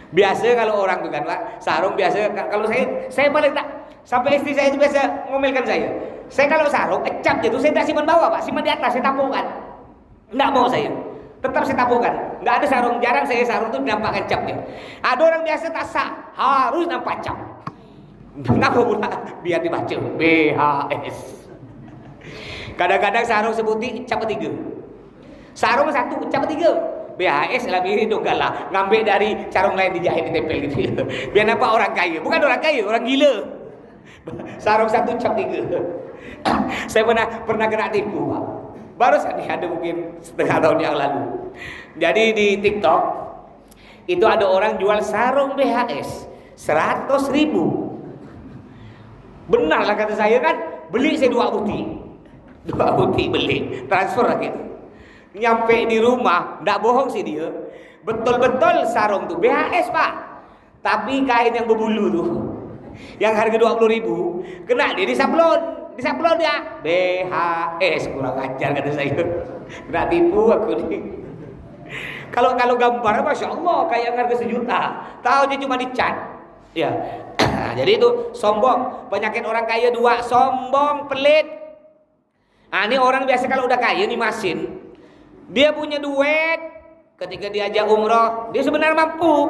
Biasa kalau orang tuh kan Pak, sarung biasa kalau saya paling tak sampai istri saya itu biasa ngomelkan saya. Saya kalau sarung cap itu saya tak simpan bawah Pak, simpan di atas saya tampungkan. Enggak mau saya. Tetap saya tampungkan. Enggak ada sarung, jarang saya sarung tuh nampakkan capnya. Ada orang biasa tak sah, harus nampak cap. Kenapa pula? Biar dibaca BHS. Kadang-kadang sarung sebuti cap 3. Sarung 1 cap 3. BHS lebih itu galah ngambil dari sarung lain dijahit ditempel gitu. Biar nampak orang kaya. Bukan orang kaya, orang gila. Sarung 1 cap 3. Saya pernah kena tipu, Pak. Baru saja ada mungkin setengah tahun yang lalu. Jadi di TikTok itu ada orang jual sarung BHS 100.000. Benar lah kata saya kan, beli saya 2 buti. 2 buti beli, transfer lagi. Nyampe di rumah, ndak bohong sih dia. Betul-betul sarung tuh BHS Pak. Tapi kain yang berbulu tuh, yang harga 20.000, kena dia disablon dia BHS. Kurang ajar kata saya. Kena tipu aku nih. Kalau gambar Masya Allah kayak harga 1 juta, tahu dia cuma dicat. Ya. Jadi itu sombong. Penyakit orang kaya 2, sombong, pelit. Nah, ini orang biasa kalau udah kaya nih Masin, dia punya duit, ketika diajak umroh, dia sebenarnya mampu.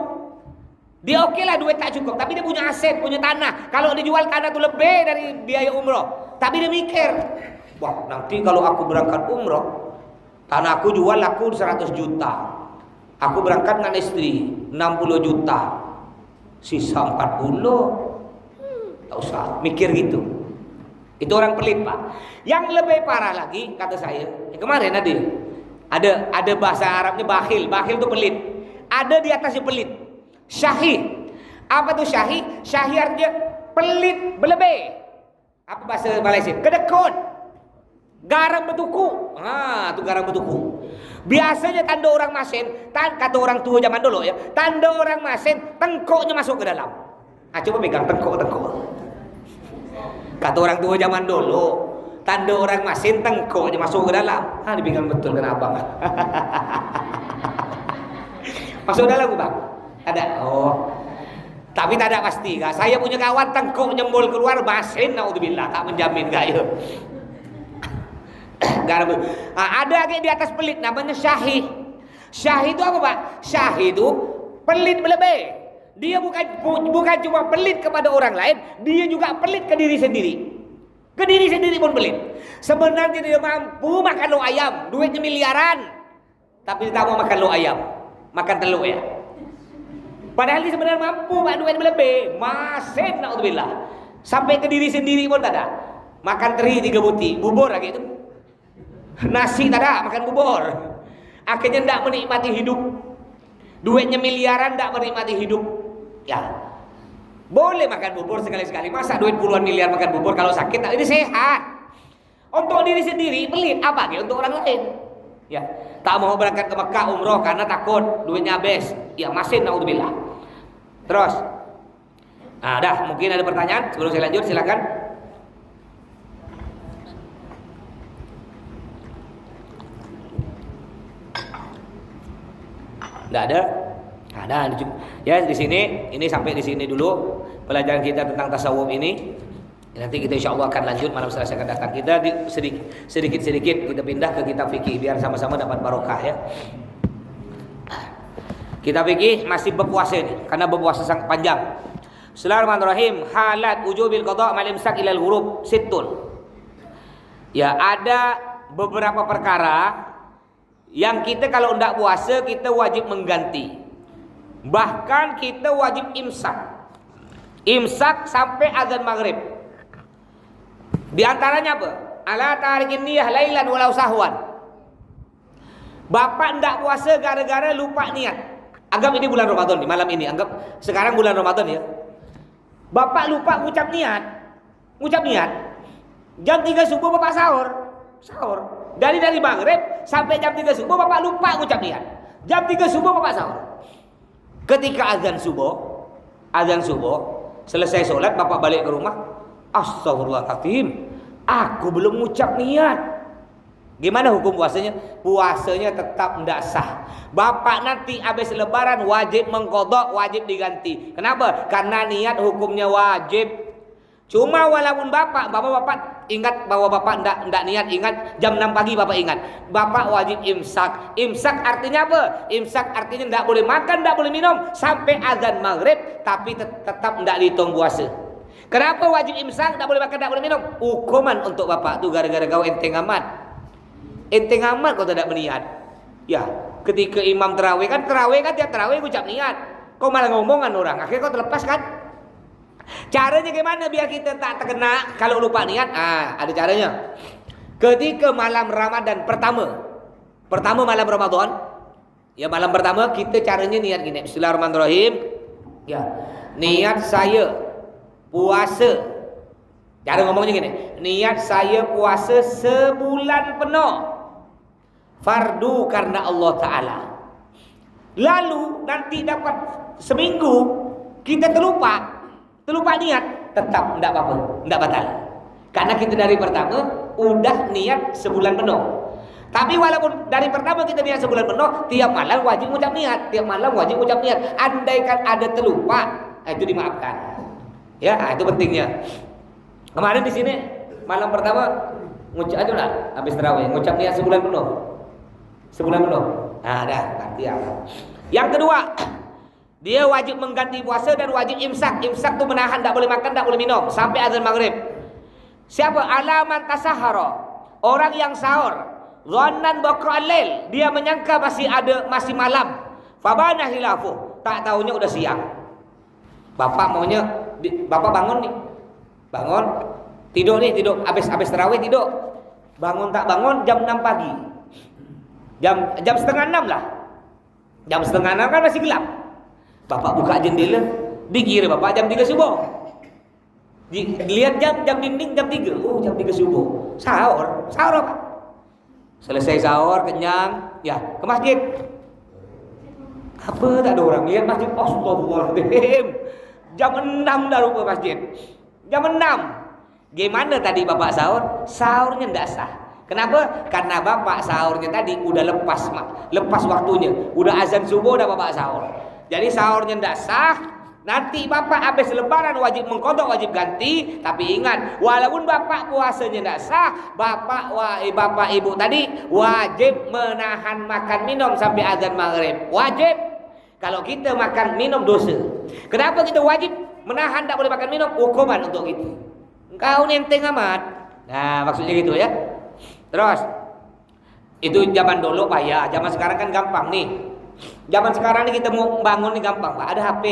Dia oke lah duit tak cukup, tapi dia punya aset, punya tanah. Kalau dijual tanah itu lebih dari biaya umroh. Tapi dia mikir, wah nanti kalau aku berangkat umroh, tanah aku jual aku 100 juta. Aku berangkat dengan istri 60 juta. Sisa 40. Tak usah mikir gitu. Itu orang pelit Pak. Yang lebih parah lagi kata saya, kemarin ada bahasa Arabnya bakhil. Bakhil itu pelit. Ada di atasnya pelit. Syahih. Apa tuh syahih? Syahih artinya pelit berlebih. Apa bahasa Malaysia? Kedekut. Garam betuku. Itu garam betuku. Biasanya tanda orang Masin, kata orang tua zaman dulu ya, tanda orang Masin tengkoknya masuk ke dalam. Coba pegang tengkok. Kata orang tua zaman dulu, tanda orang Masin tengkoknya masuk ke dalam. Dipegang betul kena abang. Masuk dalam Bang? Ada. Oh. Tapi tak ada pasti. Saya punya kawan tengkok nyembol keluar Masin, naudzubillah, tak menjamin gaya. Ada lagi di atas pelit namanya syahih. Syahih itu apa Pak? Syahih itu pelit berlebih. Dia bukan cuma pelit kepada orang lain, dia juga pelit ke diri sendiri. Ke diri sendiri pun pelit. Sebenarnya dia mampu makan lo ayam, duitnya miliaran, tapi dia tak mau makan lo ayam, makan telur ya. Padahal dia sebenarnya mampu Pak, duit berlebih. Masih naudzubillah. Sampai ke diri sendiri pun tak ada. Makan teri 3 buti, bubur lagi itu. Nasi tak ada, makan bubur. Akhirnya tidak menikmati hidup. Duitnya miliaran, tidak menikmati hidup. Ya, boleh makan bubur sekali-sekali. Masa duit puluhan miliar makan bubur kalau sakit? Ini sehat. Untuk diri sendiri pelit apa? Untuk orang lain. Ya, tak mau berangkat ke Mekah umroh karena takut duitnya habis. Ya, masih naudzubillah. Terus, dah mungkin ada pertanyaan sebelum saya lanjut, silakan. Tidak ada? Ada. Ya di sini, ini sampai di sini dulu pelajaran kita tentang tasawuf ini. Nanti kita insya Allah akan lanjut malam Selasa akan datang. Kita sedikit-sedikit kita pindah ke kitab fikih biar sama-sama dapat barokah ya. Kitab fikih masih berpuasa ini karena berpuasa sangat panjang. Bismillahirrahmanirrahim. Halat ujubil qada' mal imsak ilal ghurub sittun. Ya, ada beberapa perkara yang kita kalau tidak puasa kita wajib mengganti. Bahkan kita wajib imsak. Imsak sampai azan maghrib. Di antaranya apa? Ala tarikin niyah lailan walau sahwan. Bapak tidak puasa gara-gara lupa niat. Anggap ini bulan Ramadan nih, malam ini. Anggap sekarang bulan Ramadan ya. Bapak lupa ngucap niat. Jam 3 subuh bapak sahur. Dari maghrib sampai jam 3 subuh bapak lupa ngucap niat. Jam 3 subuh bapak sahur. Ketika azan subuh, Selesai sholat bapak balik ke rumah, astagfirullahaladzim, aku belum ucap niat. Gimana hukum puasanya? Puasanya tetap tidak sah. Bapak nanti habis lebaran wajib mengqadha, wajib diganti. Kenapa? Karena niat hukumnya wajib. Cuma walaupun bapak ingat bahwa bapak tidak niat, ingat jam 6 pagi bapak ingat, bapak wajib imsak. Imsak artinya apa? Imsak artinya tidak boleh makan, tidak boleh minum sampai azan maghrib, tapi tetap tidak dihitung puasa. Kenapa wajib imsak, tidak boleh makan, tidak boleh minum? Hukuman untuk bapak tuh gara-gara kau enteng amat. Enteng amat kau tidak berniat. Ya, ketika imam terawih kan tiap terawih ucap niat. Kau malah ngomongan orang, akhirnya kau terlepas kan? Caranya gimana biar kita tak terkena kalau lupa niat? Ada caranya. Ketika malam Ramadan pertama malam Ramadan, ya malam pertama kita caranya niat gini. Bismillahirrahmanirrahim. Ya, niat saya puasa. Cara ngomongnya gini, niat saya puasa sebulan penuh. Fardu karena Allah Ta'ala. Lalu nanti dapat seminggu kita terlupa niat, tetap tidak apa-apa, tidak batal. Karena kita dari pertama udah niat sebulan penuh. Tapi walaupun dari pertama kita niat sebulan penuh, tiap malam wajib ucap niat, Andaikan ada terlupa, itu dimaafkan. Ya, itu pentingnya. Kemarin di sini malam pertama ngucap aja lah, habis tarawih ngucap niat sebulan penuh. Dah, nanti apa? Yang kedua, dia wajib mengganti puasa dan wajib imsak. Imsak itu menahan, tak boleh makan, tak boleh minum sampai azan maghrib. Siapa? Alaman tasahara, orang yang sahur. Dhannan baqra'al lail, dia menyangka masih malam. Fabana hilafu, tak tahunya udah siang. Bapak bangun nih. Tidur habis tarawih tidur. Bangun jam 6 pagi. Jam setengah 6 lah. Jam setengah 6 kan masih gelap. Bapak buka jendela, dikira bapak jam 3 subuh. Lihat jam dinding jam 3. Oh, jam 3 subuh. Sahur apa? Selesai sahur kenyang, ya ke masjid. Apa tak ada orang lihat masjid? Astagfirullahaladzim. Jam 6 dah rupa masjid. Jam 6. Gimana tadi bapak sahur? Sahurnya tidak sah. Kenapa? Karena bapak sahurnya tadi udah lepas waktunya. Udah azan subuh udah bapak sahur. Jadi sahurnya tidak sah. Nanti bapak habis lebaran wajib mengqadha, wajib ganti. Tapi ingat, walaupun bapak puasanya tidak sah, bapak ibu tadi wajib menahan makan minum sampai azan maghrib. Wajib. Kalau kita makan minum dosa. Kenapa kita wajib menahan, tak boleh makan minum? Hukuman untuk kita. Engkau nenteng amat. Nah, maksudnya gitu ya. Terus itu zaman dulu Pak ya, zaman sekarang kan gampang nih. Zaman sekarang nih kita mau bangun nih gampang Pak. Ada HP,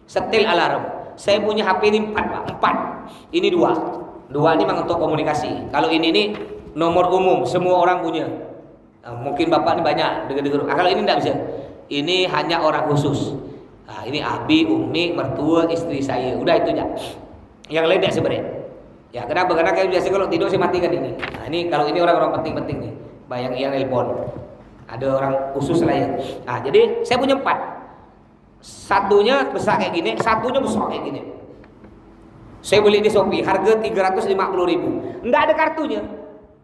setel alarm. Saya punya HP ini 4 Pak, 4. Ini 2. 2 ini memang untuk komunikasi. Kalau ini nih nomor umum, semua orang punya. Nah, mungkin Bapak ini banyak dengar-dengar. Kalau ini enggak bisa. Ini hanya orang khusus. Nah, ini abi, umi, mertua, istri saya. Udah itu aja. Yang lain tidak sebenarnya. Ya, kenapa? Karena kayak biasa kalau tidur saya matikan ini. Nah, ini kalau ini orang-orang penting-penting nih. Bayang yang nelpon. Ada orang khusus lah ya. Nah, jadi saya punya 4. Satunya besar kayak gini, satunya besar kayak gini. Saya beli di Shopee, harga 350.000. Enggak ada kartunya.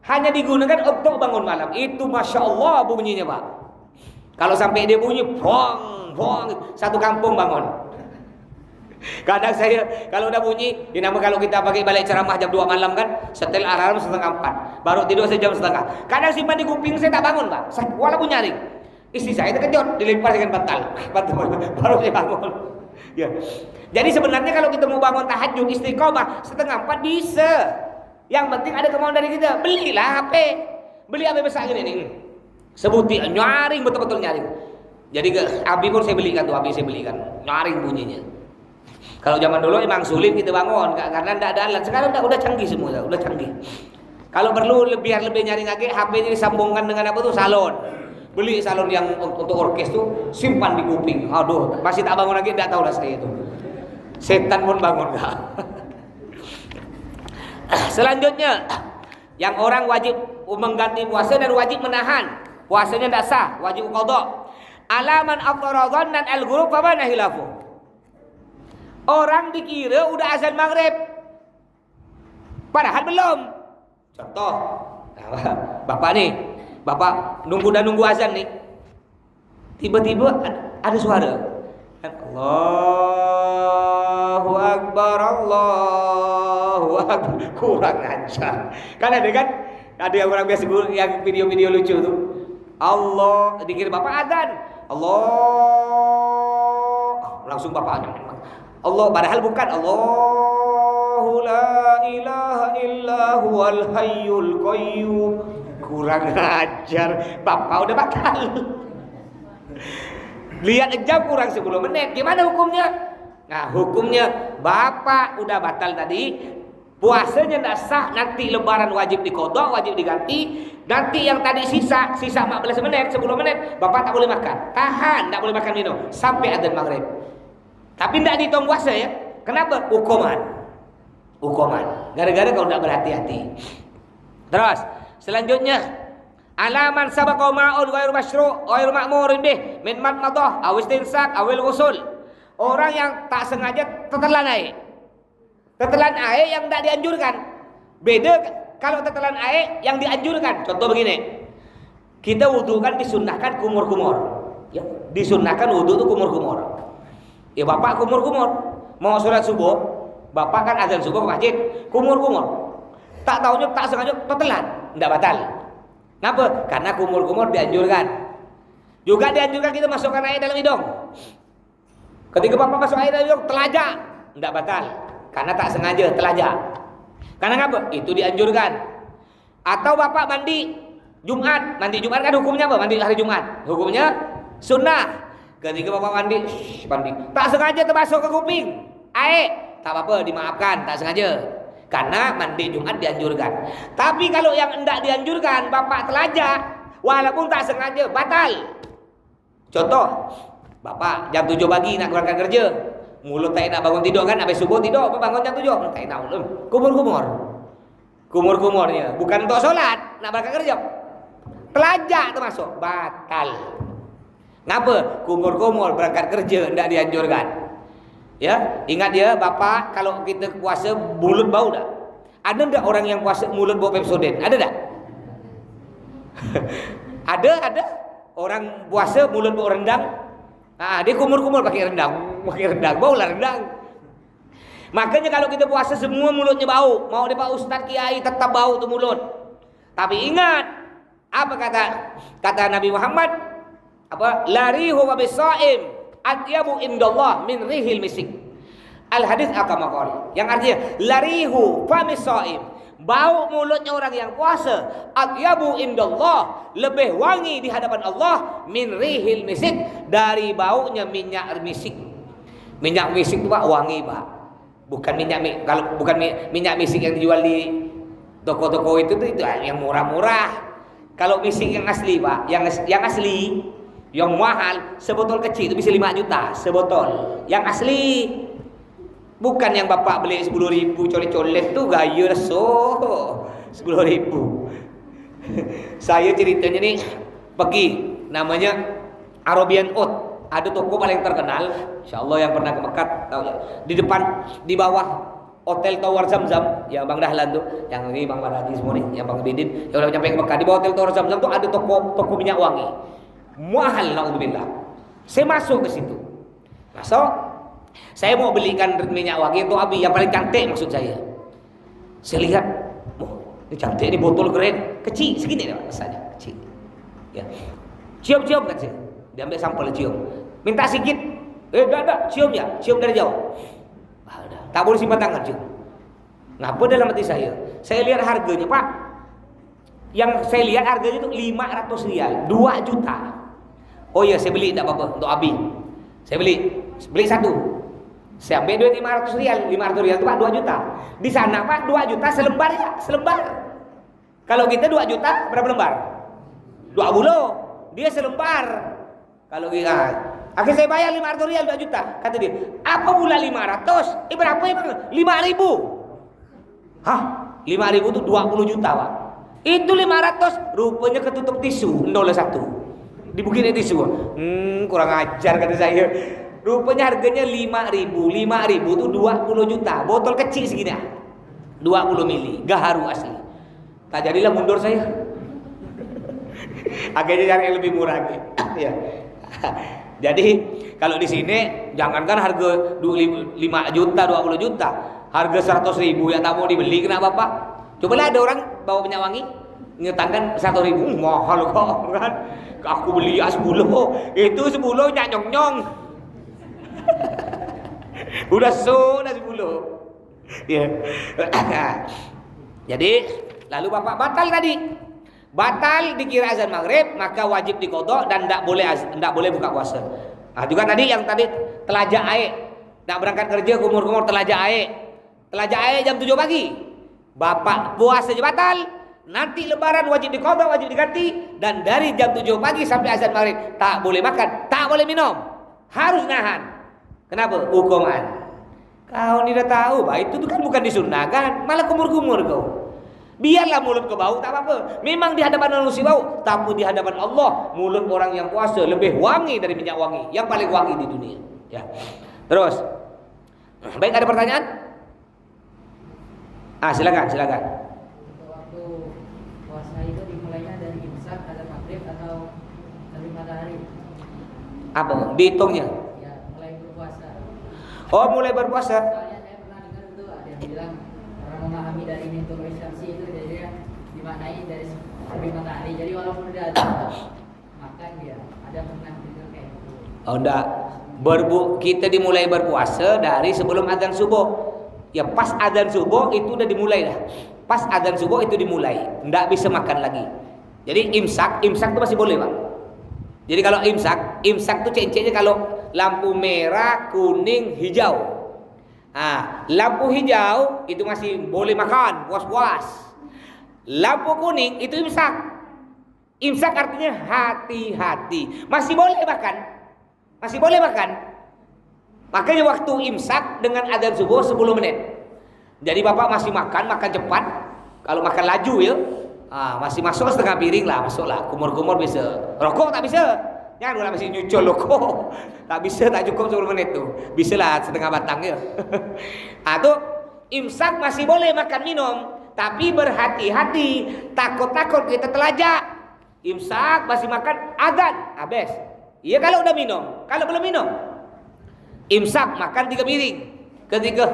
Hanya digunakan untuk bangun malam. Itu Masya Allah bunyinya Pak. Kalau sampai dia bunyi, bong, satu kampung bangun. Kadang saya kalau udah bunyi, dinama kalau kita pakai balik ceramah jam 2 malam kan, setel alarm setengah 4, baru tidur saya jam setengah. Kadang simpan di kuping saya tak bangun Pak, walaupun nyaring. Istri saya terkejut, dilempar dengan bantal, baru saya bangun. Ya. Jadi sebenarnya kalau kita mau bangun tahajud istiqomah setengah 4 bisa. Yang penting ada kemauan dari kita. Belilah HP, beli HP besar gini nih. Sebuti nyaring, betul-betul nyaring. Jadi abi pun saya belikan tuh, abi saya belikan, nyaring bunyinya. Kalau zaman dulu memang sulit kita bangun karena tidak ada alat. Sekarang udah canggih semua, udah canggih. Kalau perlu lebih nyaring lagi, HP-nya disambungkan dengan apa tuh salon. Beli salon yang untuk orkes tuh, simpan di kuping. Aduh, masih tak bangun lagi, tidak tahu lah saya itu. Setan pun bangun enggak. Selanjutnya, yang orang wajib mengganti puasa dan wajib menahan. Puasanya tidak sah, wajib qadha. Alaman afdharadhan dan al-ghurub fa mana hilafu. Orang dikira udah azan maghrib, padahal belum. Contoh, bapak nunggu azan nih. Tiba-tiba ada suara, Allahu Akbar, Allahu Akbar. Kurang ajar. Kan ada yang orang biasa yang video-video lucu tuh. Allah dikira bapak azan, Allah langsung bapak Allah, padahal bukan. Allahu la ilaha illa huwal hayyul qayyum. Kurang ajar, bapak udah batal. Lihat jam kurang 10 menit. Gimana hukumnya? Nah, hukumnya bapak udah batal tadi, puasanya tidak sah, nanti lebaran wajib diqadha, wajib diganti. Nanti yang tadi sisa 14 menit, 10 menit, bapak tak boleh makan. Tahan, tak boleh makan minum sampai adzan maghrib. Tapi tidak dihitung puasa ya. Kenapa? Hukuman. Gara-gara kau tidak berhati-hati. Terus selanjutnya, alaman sabaqa ma'un ghairu masyru' ghairu ma'murin bih min madmadah aw istinsak aw al-ghusl. Orang yang tak sengaja tetelan air. Tetelan air yang tidak dianjurkan. Beda kalau tetelan air yang dianjurkan. Contoh begini. Kita wudu kan disunnahkan kumur-kumur. Ya, disunnahkan wudu itu kumur-kumur. Ya bapak kumur-kumur, mau sholat subuh, bapak kan azan subuh ke masjid, kumur-kumur. Tak tahunya tak sengaja tetelan, tidak batal. Kenapa? Karena kumur-kumur dianjurkan. Juga dianjurkan kita masukkan air dalam hidung. Ketika bapak masuk air dalam hidung, telajak, tidak batal. Karena tak sengaja telajak. Karena apa? Itu dianjurkan. Atau bapak mandi Jumat kan hukumnya apa? Mandi hari Jumat, hukumnya sunnah. Ketika bapak mandi, tak sengaja terbasuh ke kuping air, tak apa-apa, dimaafkan, tak sengaja. Karena mandi Jumat dianjurkan. Tapi kalau yang hendak dianjurkan, bapak telajak, walaupun tak sengaja, batal. Contoh, bapak jam 7 pagi nak berangkat kerja, mulut tak nak bangun tidur kan, habis subuh tidur, bangun jam 7, tak nak kumur-kumurnya, bukan untuk sholat, nak berangkat kerja, telajak termasuk, batal. Kenapa? Kumur-kumur berangkat kerja tidak dianjurkan. Ya, ingat ya bapak, kalau kita puasa mulut bau tak? Ada tak orang yang puasa mulut bau Pepsodent? Ada tak? Ada orang puasa mulut bau rendang. Dia kumur-kumur pakai rendang, bau lah rendang. Makanya kalau kita puasa semua mulutnya bau, mau dia Pak Ustaz Kiai tetap bau tuh mulut. Tapi ingat apa kata Nabi Muhammad? Larihu wa bisaim atyabu indallah min rihil misik. Al hadis akama qala. Yang artinya larihu fa bisaim, bau mulutnya orang yang puasa, atyabu indallah, lebih wangi di hadapan Allah, min rihil misik, dari baunya minyak misik. Minyak misik itu Pak wangi Pak. Bukan kalau bukan minyak misik yang dijual di toko-toko itu yang murah-murah. Kalau misik yang asli Pak, yang asli, yang mahal, sebotol kecil itu bisa 5 juta sebotol. Yang asli. Bukan yang bapak beli 10.000 colet-colet tuh gaya reso. 10.000. Saya ceritanya nih pergi namanya Arabian Oat. Ada toko paling terkenal, insyaallah yang pernah ke Mekah tahu ya. Di bawah Hotel Tower Zamzam, yang Bang Dahlan tuh, yang ini Bang Maradi semua nih, yang Bang Bidin, yang udah nyampe ke Mekah, di bawah Hotel Tower Zamzam tuh ada toko minyak wangi. Mahal, naudzubillah. Saya masuk ke situ. Saya mau belikan minyak wangi untuk Abi yang paling cantik maksud saya. Saya lihat, ini cantik, ini botol keren, kecil segini dah rasanya, kecil. Ya. Cium-cium kan saya. Dia ambil sampel cium. Minta sikit. Dah, cium ya, cium dari jauh. Tak boleh simpan tangan cium. Ngapa dalam hati saya? Saya lihat harganya, Pak. Yang saya lihat harganya itu 500 rial, 2 juta. Oh iya, saya beli tak apa-apa untuk Abi. Saya beli satu. Saya ambil duit 500 rial. 500 rial itu Pak 2 juta. Di sana Pak 2 juta selembar ya, selembar. Kalau kita 2 juta berapa lembar? 2 bulo. Dia selembar. Kalau kita akhirnya saya bayar 500 rial 2 juta. Kata dia, apa pula 500? Berapa ya Bang? 5.000. Hah? 5.000 itu 20 juta Pak. Itu 500 rupanya ketutup tisu 01. Dibukin tisu. Kurang ajar kata saya. Rupanya harganya 5.000. 5.000 tuh 20 juta. Botol kecil segini. 20 mili. Gaharu asli. Tak jadilah mundur saya. Akhirnya cari yang lebih murah lagi. Ya. Jadi kalau di sini jangankan harga 5 juta, 20 juta, harga 100.000 yang tak mau dibeli, kenapa Pak? Cobalah ada orang bawa minyak wangi ngetangkan 100.000, mahal kok kan? Aku beli 10, itu 10 nyak nyong-nyong. Udah so, udah 10. Ya. Jadi lalu Bapak batal tadi. Batal dikira azan maghrib, maka wajib diqadha dan tidak boleh buka puasa. Nah, juga tadi yang tadi telajak air, nak berangkat kerja kumur-kumur telajak air. Telajak air jam 7 pagi. Bapak puasa batal, nanti lebaran wajib diqadha, wajib diganti, dan dari jam 7 pagi sampai azan maghrib tak boleh makan, tak boleh minum. Harus nahan. Kenapa? Hukuman. Kau ni dah tahu, bah itu tuh kan bukan disunahkan, malah kumur-kumur kau. Biarlah mulut kau bau, tak apa-apa. Memang di hadapan manusia bau, tapi di hadapan Allah mulut orang yang puasa lebih wangi dari minyak wangi, yang paling wangi di dunia. Ya. Terus, baik, ada pertanyaan? Silakan. Untuk waktu puasa itu dimulainya dari imsak, azan maghrib atau dari matahari? Apa? Dihitungnya? Ya, mulai berpuasa. Oh, mulai berpuasa. Soalnya saya pernah dengar itu ada yang bilang orang memahami dari mintul syamsi itu jadi dimaknai dari terbit matahari. Jadi walaupun udah ada makan dia ada pernah dengar kayak gitu. Oh, enggak. Kita dimulai berpuasa dari sebelum azan subuh. Ya pas azan subuh itu udah dimulai dah. Pas azan subuh itu dimulai. Enggak bisa makan lagi. Jadi imsak itu masih boleh, Pak. Jadi kalau imsak tuh cincinnya kalau lampu merah, kuning, hijau. Lampu hijau itu masih boleh makan, puas-puas. Lampu kuning itu imsak. Imsak artinya hati-hati. Masih boleh makan. Makanya waktu imsak dengan adzan subuh 10 menit. Jadi Bapak masih makan cepat. Kalau makan laju ya, masih masuk setengah piring lah, masuklah. Kumur-kumur bisa. Rokok tak bisa. Jangan kalau masih nyucul rokok. Tak bisa, tak cukup 10 menit tuh. Bisa lah setengah batang ya. Tuh imsak masih boleh makan minum, tapi berhati-hati. Takut-takut kita telajak. Imsak masih makan adzan habis. Iya kalau udah minum. Kalau belum minum, imsak makan 3 piring. Ketika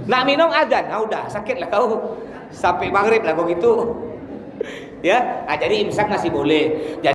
nak minum azan, udah sakit lah kau. Sampai maghrib lah kau gitu. Ya, jadi imsak masih boleh. Jadi